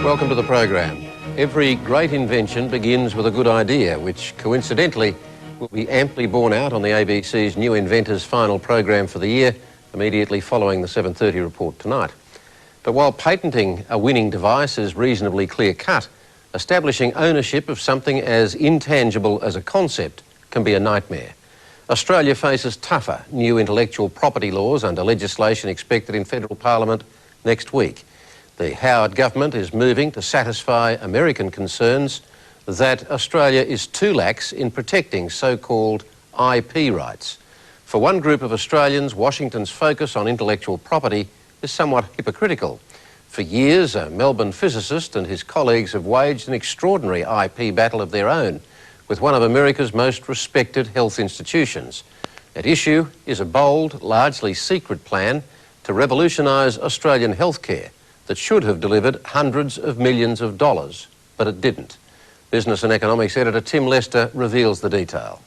Welcome to the program. Every great invention begins with a good idea, which coincidentally will be amply borne out on the ABC's New Inventors final program for the year, immediately following the 7:30 report tonight. But while patenting a winning device is reasonably clear-cut, establishing ownership of something as intangible as a concept can be a nightmare. Australia faces tougher new intellectual property laws under legislation expected in federal parliament next week. The Howard government is moving to satisfy American concerns that Australia is too lax in protecting so-called IP rights. For one group of Australians, Washington's focus on intellectual property is somewhat hypocritical. For years, a Melbourne physicist and his colleagues have waged an extraordinary IP battle of their own with one of America's most respected health institutions. At issue is a bold, largely secret plan to revolutionise Australian healthcare that should have delivered hundreds of millions of dollars, but it didn't. Business and Economics editor Tim Lester reveals the detail.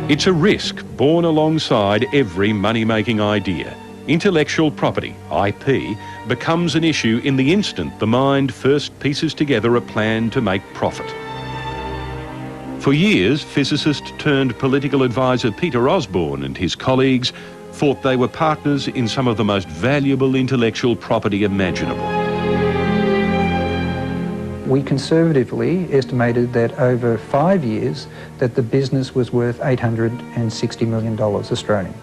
It's a risk born alongside every money-making idea. Intellectual property, IP, becomes an issue in the instant the mind first pieces together a plan to make profit. For years, physicist turned political advisor Peter Osborne and his colleagues thought they were partners in some of the most valuable intellectual property imaginable. We conservatively estimated that over 5 years that the business was worth $860 million Australian.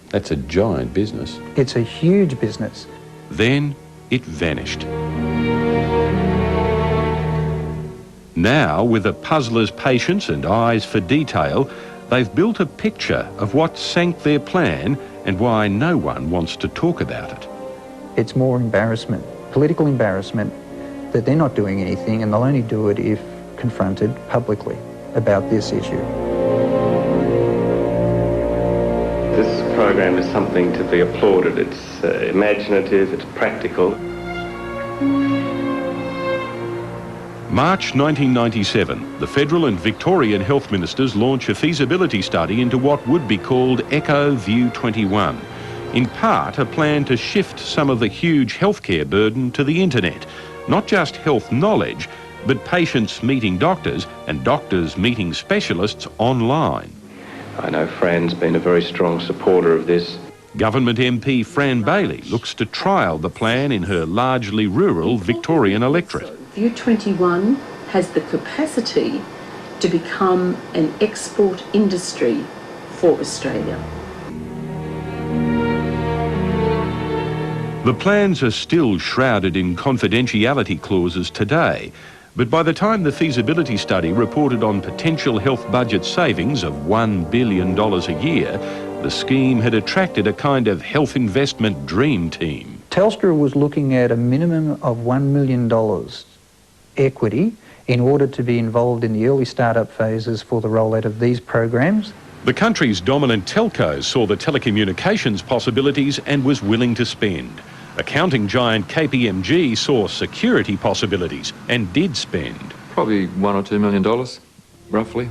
That's a giant business. It's a huge business. Then it vanished. Now, with a puzzler's patience and eyes for detail, they've built a picture of what sank their plan and why no one wants to talk about it. It's more embarrassment, political embarrassment, that they're not doing anything, and they'll only do it if confronted publicly about this issue. This program is something to be applauded. It's imaginative, it's practical. March 1997, the federal and Victorian health ministers launch a feasibility study into what would be called Echo View 21. In part, a plan to shift some of the huge healthcare burden to the internet. Not just health knowledge, but patients meeting doctors and doctors meeting specialists online. I know Fran's been a very strong supporter of this. Government MP Fran Bailey looks to trial the plan in her largely rural Victorian electorate. View 21 has the capacity to become an export industry for Australia. The plans are still shrouded in confidentiality clauses today, but by the time the feasibility study reported on potential health budget savings of $1 billion a year, the scheme had attracted a kind of health investment dream team. Telstra was looking at a minimum of $1 million equity in order to be involved in the early startup phases for the rollout of these programs. The country's dominant telcos saw the telecommunications possibilities and was willing to spend. Accounting giant KPMG saw security possibilities and did spend. Probably $1 or $2 million, roughly.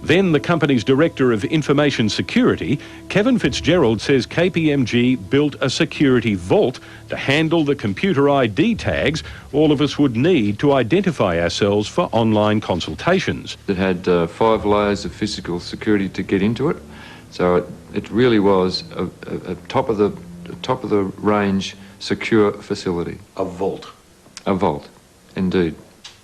Then the company's Director of Information Security, Kevin Fitzgerald, says KPMG built a security vault to handle the computer ID tags all of us would need to identify ourselves for online consultations. It had 5 layers of physical security to get into it, so it really was a top of the range secure facility. A vault. A vault, indeed.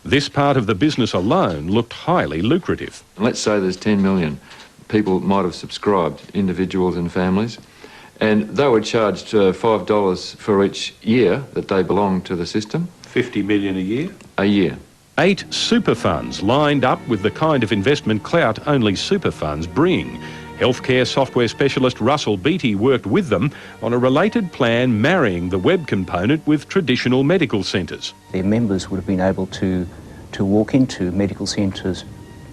This part of the business alone looked highly lucrative. Let's say there's 10 million people might have subscribed, individuals and families, and they were charged $5 for each year that they belonged to the system. 50 million a year? A year. 8 super funds lined up with the kind of investment clout only super funds bring. Healthcare software specialist Russell Beattie worked with them on a related plan marrying the web component with traditional medical centres. Their members would have been able to walk into medical centres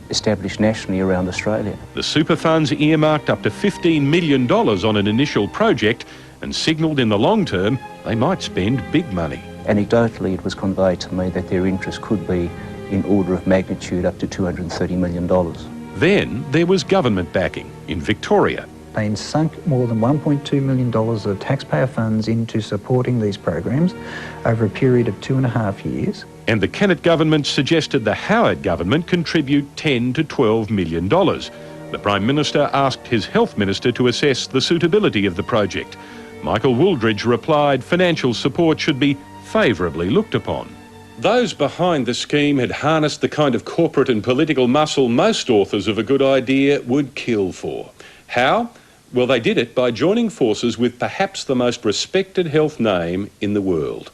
established nationally around Australia. The super funds earmarked up to $15 million on an initial project and signalled in the long term they might spend big money. Anecdotally, it was conveyed to me that their interest could be in order of magnitude up to $230 million. Then there was government backing in Victoria. They sunk more than $1.2 million of taxpayer funds into supporting these programs over a period of 2.5 years. And the Kennett government suggested the Howard government contribute $10 to $12 million. The Prime Minister asked his Health Minister to assess the suitability of the project. Michael Wooldridge replied financial support should be favourably looked upon. Those behind the scheme had harnessed the kind of corporate and political muscle most authors of a good idea would kill for. How? Well, they did it by joining forces with perhaps the most respected health name in the world.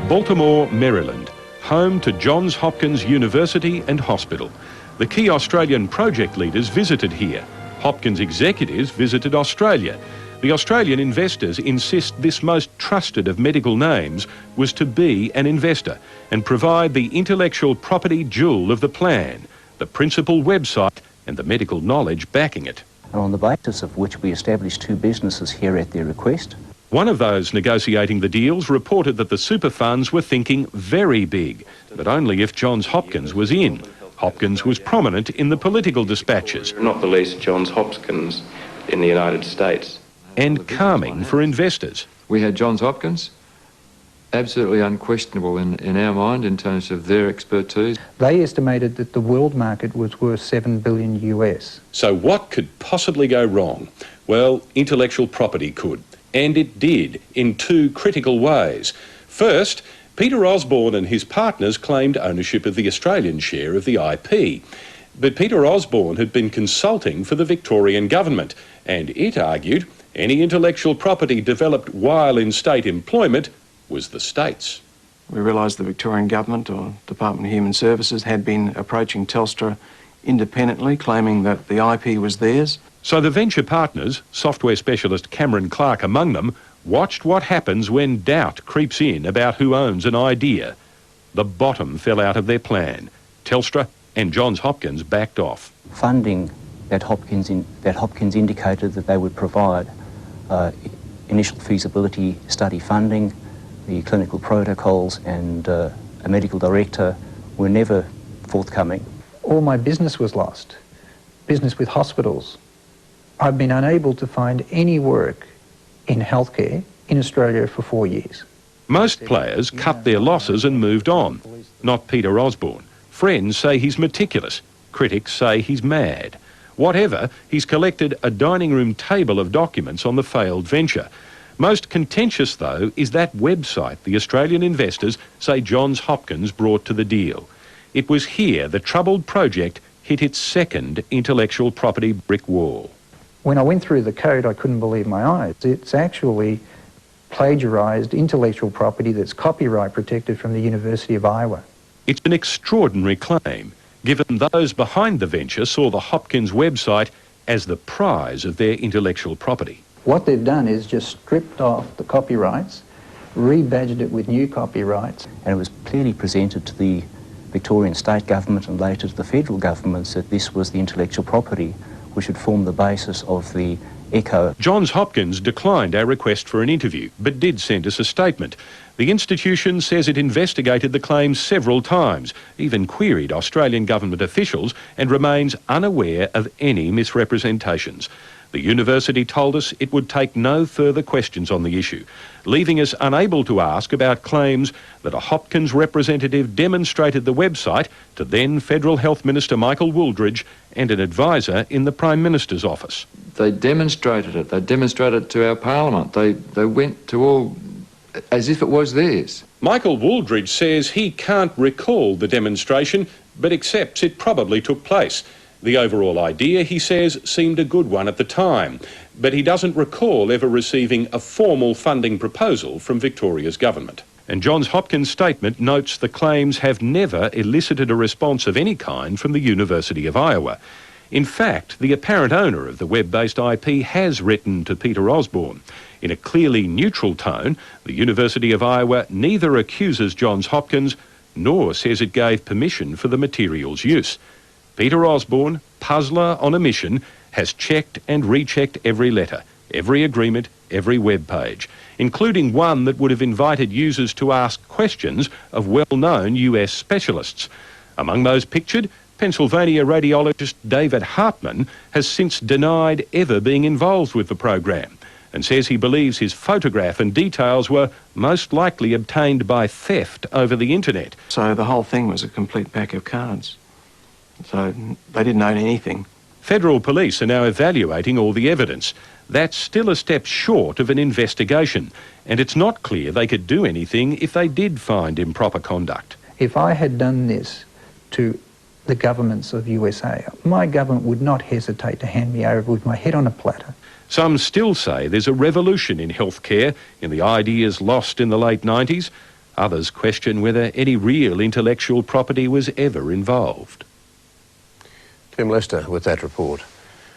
Baltimore, Maryland, home to Johns Hopkins University and Hospital. The key Australian project leaders visited here. Hopkins executives visited Australia. The Australian investors insist this most trusted of medical names was to be an investor and provide the intellectual property jewel of the plan, the principal website and the medical knowledge backing it. And on the basis of which we established 2 businesses here at their request. One of those negotiating the deals reported that the super funds were thinking very big, but only if Johns Hopkins was in. Hopkins was prominent in the political dispatches. Not the least Johns Hopkins in the United States. And calming for investors. We had Johns Hopkins, absolutely unquestionable in our mind in terms of their expertise. They estimated that the world market was worth $7 billion US. So what could possibly go wrong? Well, intellectual property could. And it did, in 2 critical ways. First, Peter Osborne and his partners claimed ownership of the Australian share of the IP. But Peter Osborne had been consulting for the Victorian government, and it argued any intellectual property developed while in state employment was the state's. We realised the Victorian government or Department of Human Services had been approaching Telstra independently, claiming that the IP was theirs. So the venture partners, software specialist Cameron Clark among them, watched what happens when doubt creeps in about who owns an idea. The bottom fell out of their plan. Telstra and Johns Hopkins backed off. Funding that Hopkins indicated that they would provide initial feasibility study funding, the clinical protocols and a medical director were never forthcoming. All my business was lost. Business with hospitals. I've been unable to find any work in healthcare in Australia for 4 years. Most players cut their losses and moved on. Not Peter Osborne. Friends say he's meticulous. Critics say he's mad. Whatever, he's collected a dining room table of documents on the failed venture. Most contentious, though, is that website the Australian investors say Johns Hopkins brought to the deal. It was here the troubled project hit its second intellectual property brick wall. When I went through the code, I couldn't believe my eyes. It's actually plagiarised intellectual property that's copyright protected from the University of Iowa. It's an extraordinary claim, given those behind the venture saw the Hopkins website as the prize of their intellectual property. What they've done is just stripped off the copyrights, rebadged it with new copyrights. And it was clearly presented to the Victorian state government and later to the federal governments that this was the intellectual property which would form the basis of the ECHO. Johns Hopkins declined our request for an interview, but did send us a statement. The institution says it investigated the claims several times, even queried Australian government officials, and remains unaware of any misrepresentations. The university told us it would take no further questions on the issue, leaving us unable to ask about claims that a Hopkins representative demonstrated the website to then Federal Health Minister Michael Wooldridge and an advisor in the Prime Minister's office. They demonstrated it. They demonstrated it to our Parliament. They went to all as if it was theirs. Michael Wooldridge says he can't recall the demonstration, but accepts it probably took place. The overall idea, he says, seemed a good one at the time, but he doesn't recall ever receiving a formal funding proposal from Victoria's government. And Johns Hopkins' statement notes the claims have never elicited a response of any kind from the University of Iowa. In fact, the apparent owner of the web-based IP has written to Peter Osborne. In a clearly neutral tone, the University of Iowa neither accuses Johns Hopkins nor says it gave permission for the material's use. Peter Osborne, puzzler on a mission, has checked and rechecked every letter, every agreement, every web page, including one that would have invited users to ask questions of well-known US specialists. Among those pictured, Pennsylvania radiologist David Hartman has since denied ever being involved with the program and says he believes his photograph and details were most likely obtained by theft over the internet. So the whole thing was a complete pack of cards. So they didn't own anything. Federal police are now evaluating all the evidence. That's still a step short of an investigation, and it's not clear they could do anything if they did find improper conduct. If I had done this to the governments of USA, my government would not hesitate to hand me over with my head on a platter. Some still say there's a revolution in healthcare in the ideas lost in the late 90s. Others question whether any real intellectual property was ever involved. Tim Lester with that report.